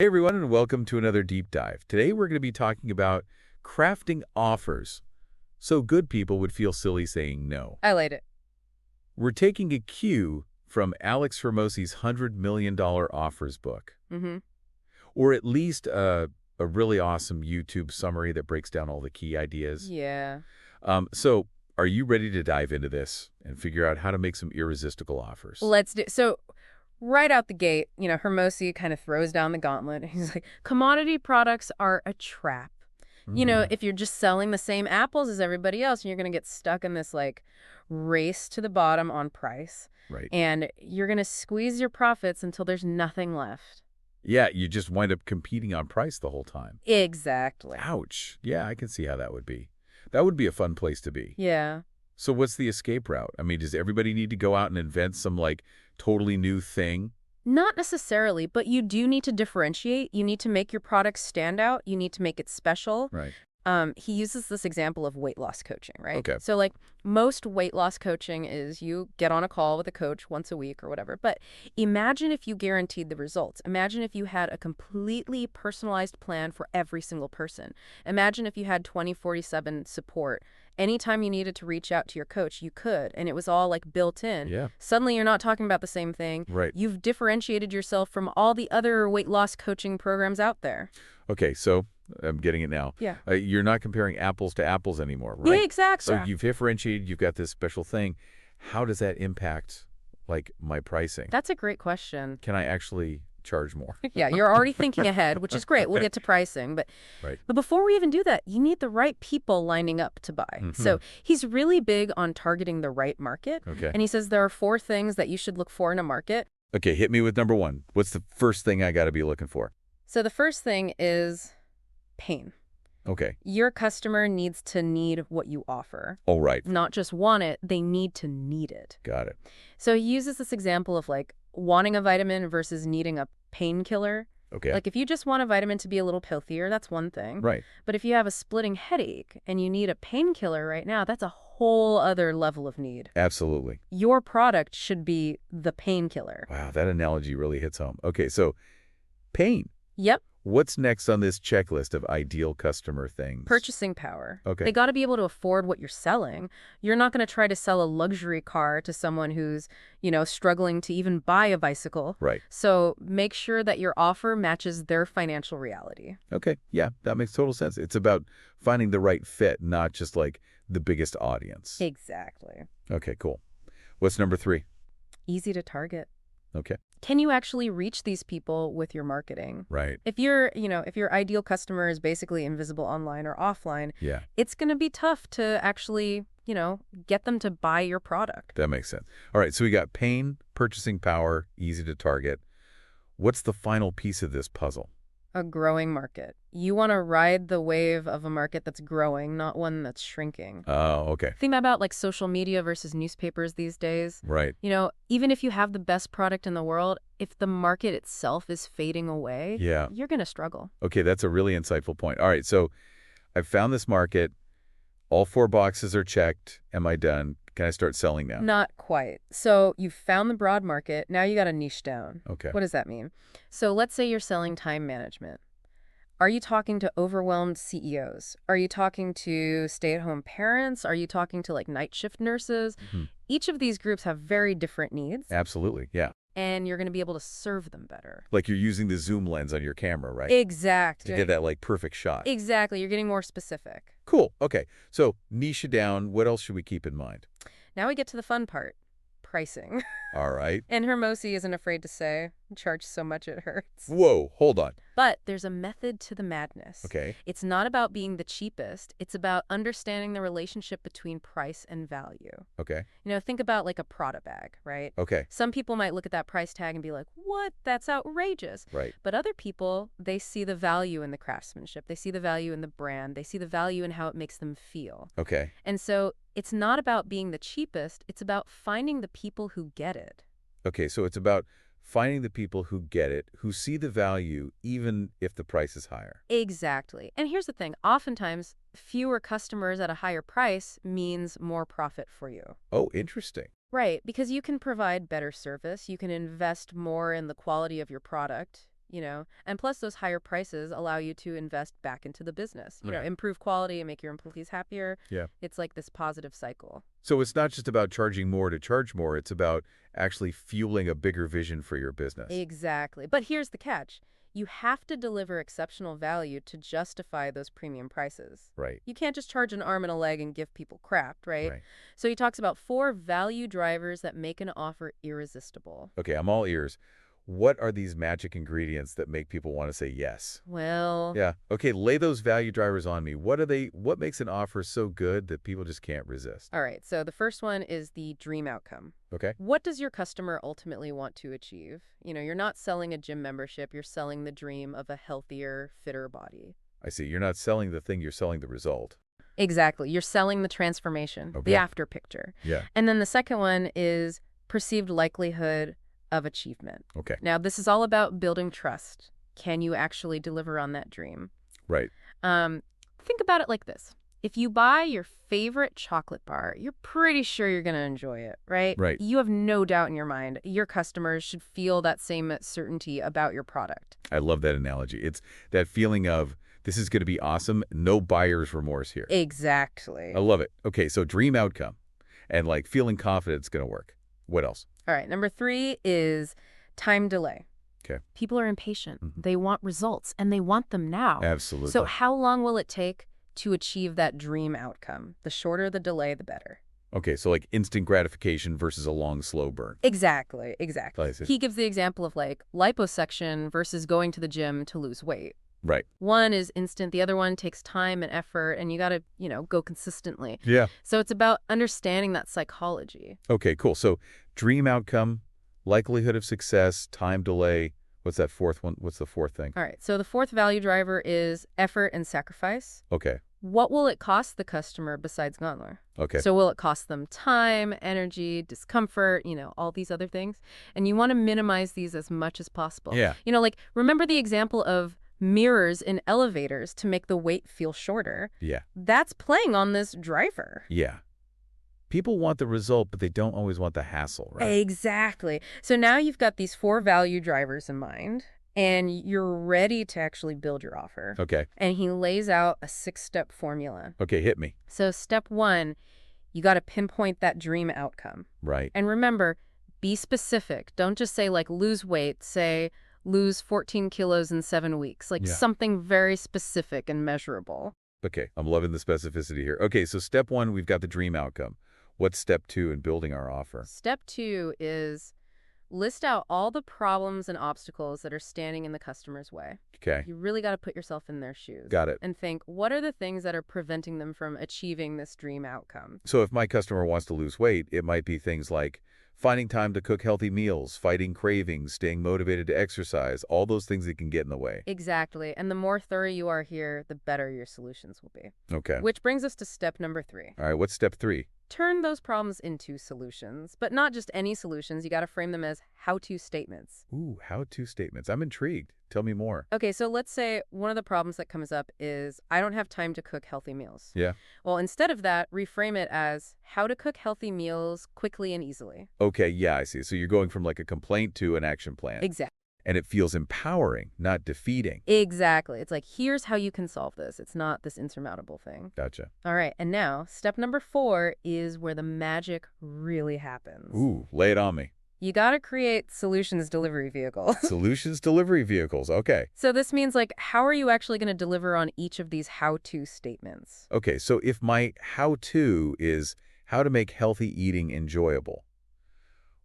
Hey everyone, and welcome to another deep dive. Today we're going to be talking about crafting offers so good people would feel silly saying no. I like it. We're taking a cue from Alex Hormozi's $100 million offers book, Mm-hmm. or at least a really awesome YouTube summary that breaks down all the key ideas. Yeah. So are you ready to dive into this and figure out how to make some irresistible offers? Let's do so. Right out the gate, Hormozi kind of throws down the gauntlet. He's like, commodity products are a trap. If you're just selling the same apples as everybody else, you're going to get stuck in this like race to the bottom on price. Right. And you're going to squeeze your profits until there's nothing left. Yeah, you just wind up competing on price the whole time. Exactly. Ouch. Yeah, I can see how that would be. That would be a fun place to be. Yeah. So what's the escape route? I mean, does everybody need to go out and invent some, like, totally new thing? Not necessarily, but you do need to differentiate. You need to make your product stand out. You need to make it special. Right. He uses this example of weight loss coaching, right? Okay. So like most weight loss coaching is you get on a call with a coach once a week or whatever. But imagine if you guaranteed the results. Imagine if you had a completely personalized plan for every single person. Imagine if you had 24/7 support. Anytime you needed to reach out to your coach, you could, and it was all like built in. Yeah. Suddenly you're not talking about the same thing. Right. You've differentiated yourself from all the other weight loss coaching programs out there. Okay, so I'm getting it now. Yeah. You're not comparing apples to apples anymore, right? Yeah, exactly. So you've differentiated, you've got this special thing. How does that impact, like, my pricing? That's a great question. Can I actually charge more? Yeah, you're already thinking ahead, which is great. We'll get to pricing. But Right. but before we even do that, you need the right people lining up to buy. So he's really big on targeting the right market. Okay. And he says there are 4 things that you should look for in a market. Okay, hit me with number one. What's the first thing I got to be looking for? So the first thing is pain. Okay. Your customer needs to need what you offer. All right. Not just want it, they need to need it. Got it. So he uses this example of like wanting a vitamin versus needing a painkiller. Okay. Like if you just want a vitamin to be a little healthier, that's one thing. Right. But if you have a splitting headache and you need a painkiller right now, that's a whole other level of need. Absolutely. Your product should be the painkiller. Wow, that analogy really hits home. Okay, so pain. Yep. What's next on this checklist of ideal customer things? Purchasing power. Okay. They got to be able to afford what you're selling. You're not going to try to sell a luxury car to someone who's, struggling to even buy a bicycle. Right. So make sure that your offer matches their financial reality. Okay, yeah, that makes total sense. It's about finding the right fit, not just like the biggest audience. Exactly. Okay, cool. What's number 3? Easy to target. Okay. Can you actually reach these people with your marketing? Right. If your ideal customer is basically invisible online or offline, Yeah, it's going to be tough to actually, get them to buy your product. that makes sense. All right, so we got pain, purchasing power, easy to target. What's the final piece of this puzzle? A growing market. You want to ride the wave of a market that's growing, not one that's shrinking. Oh, okay. Think about like social media versus newspapers these days. Right. Even if you have the best product in the world, if the market itself is fading away, Yeah. you're going to struggle. Okay, that's a really insightful point. All right, so I've found this market. All 4 boxes are checked. Am I done? Can I start selling now? Not quite. So you've found the broad market. Now you got to niche down. Okay. What does that mean? So let's say you're selling time management. Are you talking to overwhelmed CEOs? Are you talking to stay-at-home parents? Are you talking to like night shift nurses? Mhm. Each of these groups have very different needs, Absolutely, yeah. and you're going to be able to serve them better. Like you're using the zoom lens on your camera, right? Exactly. To get that, like, perfect shot. Exactly. You're getting more specific. Cool. Okay. So niche it down. What else should we keep in mind? Now we get to the fun part, pricing. All right. And Hormozi isn't afraid to say, charge so much it hurts. Whoa, hold on. But there's a method to the madness. Okay. It's not about being the cheapest. It's about understanding the relationship between price and value. Okay. Think about like a Prada bag, right? Okay. Some people might look at that price tag and be like, what? That's outrageous. Right. But other people, they see the value in the craftsmanship. They see the value in the brand. They see the value in how it makes them feel. Okay. And so it's not about being the cheapest. It's about finding the people who get it. Okay. So it's about finding the people who get it, who see the value, even if the price is higher. Exactly. And here's the thing. Oftentimes, fewer customers at a higher price means more profit for you. Oh, interesting. Right, because you can provide better service, you can invest more in the quality of your product, And plus those higher prices allow you to invest back into the business, Right. improve quality and make your employees happier. Yeah. It's like this positive cycle. So it's not just about charging more to charge more. It's about actually fueling a bigger vision for your business. Exactly. But here's the catch. You have to deliver exceptional value to justify those premium prices. Right. You can't just charge an arm and a leg and give people crap, right? Right. So he talks about 4 value drivers that make an offer irresistible. Okay, I'm all ears. What are these magic ingredients that make people want to say yes? Well, Yeah. Okay, lay those value drivers on me. What are they? What makes an offer so good that people just can't resist? all right. So the first one is the dream outcome. Okay. What does your customer ultimately want to achieve? You're not selling a gym membership, you're selling the dream of a healthier, fitter body. I see. You're not selling the thing, you're selling the result. Exactly. You're selling the transformation, Okay. the after picture. Yeah. And then the second one is perceived likelihood of achievement. Okay. Now, this is all about building trust. Can you actually deliver on that dream? Right. Think about it like this. If you buy your favorite chocolate bar, you're pretty sure you're going to enjoy it, right? Right. You have no doubt in your mind. Your customers should feel that same certainty about your product. I love that analogy. It's that feeling of this is going to be awesome, no buyer's remorse here. Exactly. I love it. Okay, so dream outcome and like feeling confident it's going to work. What else? All right, number 3 is time delay. Okay. People are impatient. They want results, and they want them now. Absolutely. So how long will it take to achieve that dream outcome? The shorter the delay, the better. Okay, so like instant gratification versus a long, slow burn. Exactly. I see. He gives the example of like liposuction versus going to the gym to lose weight. Right. One is instant, the other one takes time and effort, and you got to, go consistently. Yeah. So it's about understanding that psychology. Okay, cool. So dream outcome, likelihood of success, time delay. What's that fourth one? What's the fourth thing? All right, so the 4th value driver is effort and sacrifice. Okay. What will it cost the customer besides Gondler? Okay. So will it cost them time, energy, discomfort, all these other things? And you want to minimize these as much as possible. Yeah. Like remember the example of mirrors in elevators to make the wait feel shorter? Yeah. That's playing on this driver. Yeah. People want the result, but they don't always want the hassle, right? Exactly. So now you've got these 4 value drivers in mind, and you're ready to actually build your offer. Okay. And he lays out a 6-step formula. Okay, hit me. So step 1, you got to pinpoint that dream outcome. Right. And remember, be specific. Don't just say like lose weight. Say lose 14 kilos in 7 weeks. Like Yeah. something very specific and measurable. Okay, I'm loving the specificity here. Okay, so step 1, we've got the dream outcome. What's step 2 in building our offer? Step 2 is list out all the problems and obstacles that are standing in the customer's way. Okay, You really got to put yourself in their shoes. got it. And think, what are the things that are preventing them from achieving this dream outcome? So if my customer wants to lose weight, it might be things like finding time to cook healthy meals, fighting cravings, staying motivated to exercise, all those things that can get in the way. Exactly. And the more thorough you are here, the better your solutions will be. Okay. Which brings us to step number 3. All right, what's step 3? Turn those problems into solutions, but not just any solutions. You got to frame them as how-to statements. Ooh, how-to statements. I'm intrigued. Tell me more. Okay, so let's say one of the problems that comes up is I don't have time to cook healthy meals. Yeah. Well, instead of that, reframe it as how to cook healthy meals quickly and easily. Okay, yeah, I see. So you're going from like a complaint to an action plan. Exactly. And it feels empowering, not defeating. Exactly. It's like, here's how you can solve this. It's not this insurmountable thing. Gotcha. All right, and now step number 4 is where the magic really happens. Ooh, lay it on me. You got to create solutions delivery vehicles. Solutions delivery vehicles. Okay. So this means, like, how are you actually going to deliver on each of these how-to statements? Okay, so if my how-to is how to make healthy eating enjoyable,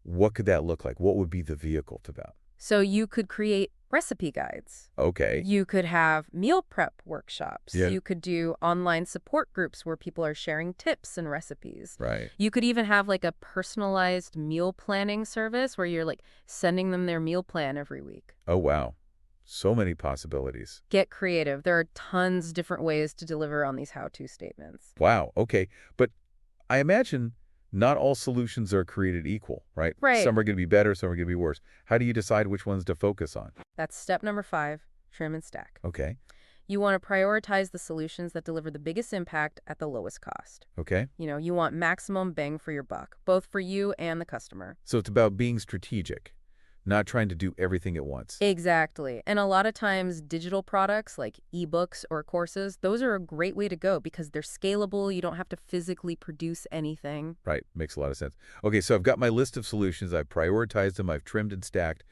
what could that look like? What would be the vehicle to that? So you could create recipe guides. Okay. You could have meal prep workshops. Yeah. You could do online support groups where people are sharing tips and recipes. Right. You could even have like a personalized meal planning service where you're like sending them their meal plan every week. Oh, wow. So many possibilities. Get creative. There are tons different ways to deliver on these how-to statements. Wow. Okay. But I imagine not all solutions are created equal, right? Right. Some are going to be better, some are going to be worse. How do you decide which ones to focus on? That's step number 5, trim and stack. Okay. You want to prioritize the solutions that deliver the biggest impact at the lowest cost. Okay. You want maximum bang for your buck, both for you and the customer. So it's about being strategic, Not trying to do everything at once. Exactly. And a lot of times digital products like ebooks or courses, those are a great way to go because they're scalable. You don't have to physically produce anything. Right. Makes a lot of sense. Okay, so I've got my list of solutions. I've prioritized them. I've trimmed and stacked.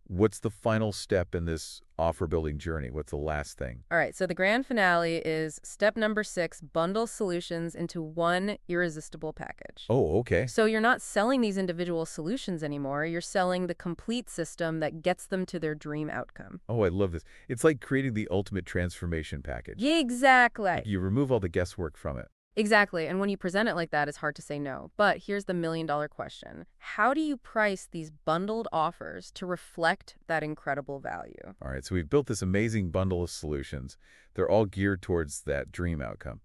What's the final step in this offer building journey? What's the last thing? All right, so the grand finale is step number 6, bundle solutions into one irresistible package. Oh, okay. So you're not selling these individual solutions anymore. You're selling the complete system that gets them to their dream outcome. Oh, I love this. It's like creating the ultimate transformation package. Yeah, exactly. You remove all the guesswork from it. Exactly. And when you present it like that, it's hard to say no. But here's the million-dollar question. How do you price these bundled offers to reflect that incredible value? All right, so we've built this amazing bundle of solutions. They're all geared towards that dream outcome.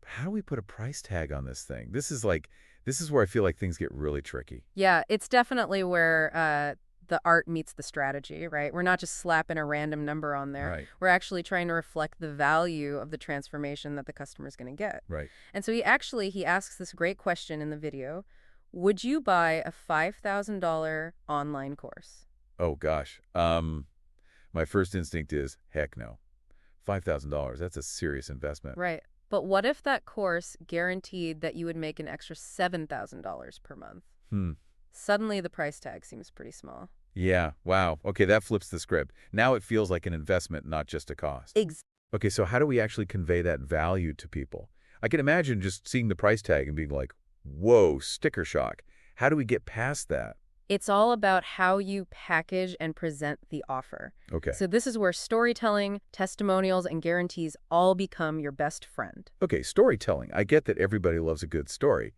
But how do we put a price tag on this thing? This is where I feel like things get really tricky. Yeah, it's definitely where the art meets the strategy, right? We're not just slapping a random number on there. Right. We're actually trying to reflect the value of the transformation that the customer's going to get. Right. And so he asks this great question in the video. Would you buy a $5,000 online course? Oh, gosh. My first instinct is, heck no. $5,000, that's a serious investment. Right. But what if that course guaranteed that you would make an extra $7,000 per month? Suddenly the price tag seems pretty small. Yeah, wow. Okay, that flips the script. Now it feels like an investment, not just a cost. Okay, so how do we actually convey that value to people? I can imagine just seeing the price tag and being like, whoa, sticker shock. How do we get past that? It's all about how you package and present the offer. Okay. So this is where storytelling, testimonials, and guarantees all become your best friend. Okay, storytelling. I get that everybody loves a good story.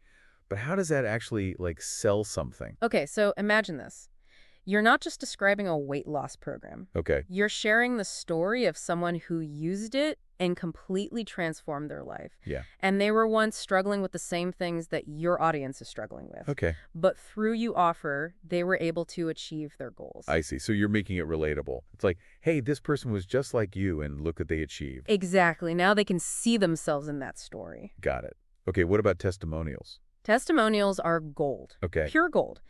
But how does that actually, sell something? Okay, so imagine this. You're not just describing a weight loss program. Okay. You're sharing the story of someone who used it and completely transformed their life. Yeah. And they were once struggling with the same things that your audience is struggling with. Okay. But through you offer, they were able to achieve their goals. I see. So you're making it relatable. It's like, hey, this person was just like you, and look what they achieved. Exactly. Now they can see themselves in that story. Got it. Okay, what about testimonials? Testimonials are gold. Okay. Pure gold.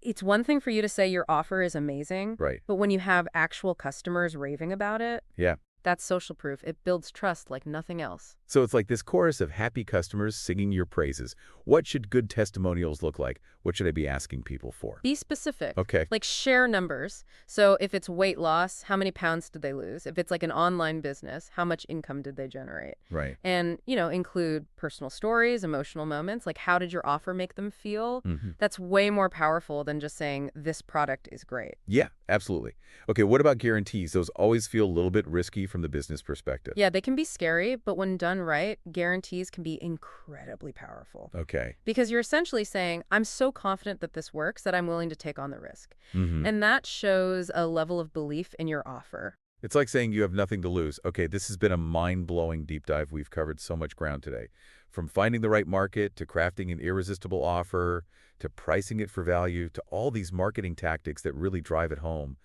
It's one thing for you to say your offer is amazing. Right. But when you have actual customers raving about it, Yeah. that's social proof. It builds trust like nothing else. So it's like this chorus of happy customers singing your praises. What should good testimonials look like? What should I be asking people for? Be specific. Okay. Like share numbers. So if it's weight loss, how many pounds did they lose? If it's like an online business, how much income did they generate? Right. And, include personal stories, emotional moments, like how did your offer make them feel? That's way more powerful than just saying this product is great. Yeah, absolutely. Okay, what about guarantees? Those always feel a little bit risky from the business perspective. Yeah, they can be scary, but when done right, guarantees can be incredibly powerful. Okay. Because you're essentially saying, I'm so confident that this works that I'm willing to take on the risk. And that shows a level of belief in your offer. It's like saying you have nothing to lose. Okay, this has been a mind-blowing deep dive. We've covered so much ground today. From finding the right market, to crafting an irresistible offer, to pricing it for value, to all these marketing tactics that really drive it home.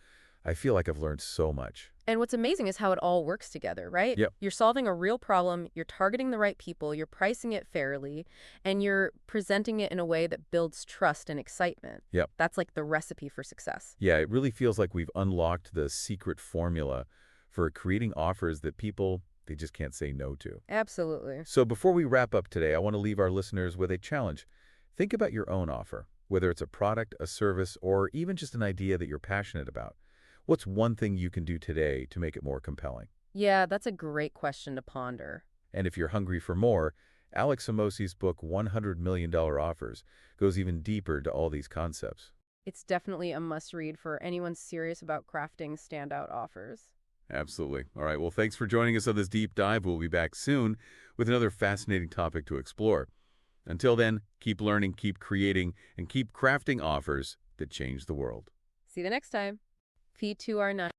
I feel like I've learned so much. And what's amazing is how it all works together, right? Yep. You're solving a real problem, you're targeting the right people, you're pricing it fairly, and you're presenting it in a way that builds trust and excitement. Yep. That's like the recipe for success. Yeah, it really feels like we've unlocked the secret formula for creating offers that people, they just can't say no to. Absolutely. So before we wrap up today, I want to leave our listeners with a challenge. Think about your own offer, whether it's a product, a service, or even just an idea that you're passionate about. What's one thing you can do today to make it more compelling? Yeah, that's a great question to ponder. And if you're hungry for more, Alex Hormozi's book, $100 Million Offers, goes even deeper to all these concepts. It's definitely a must-read for anyone serious about crafting standout offers. Absolutely. All right, well, thanks for joining us on this deep dive. We'll be back soon with another fascinating topic to explore. Until then, keep learning, keep creating, and keep crafting offers that change the world. See you the next time. Feed to our 9.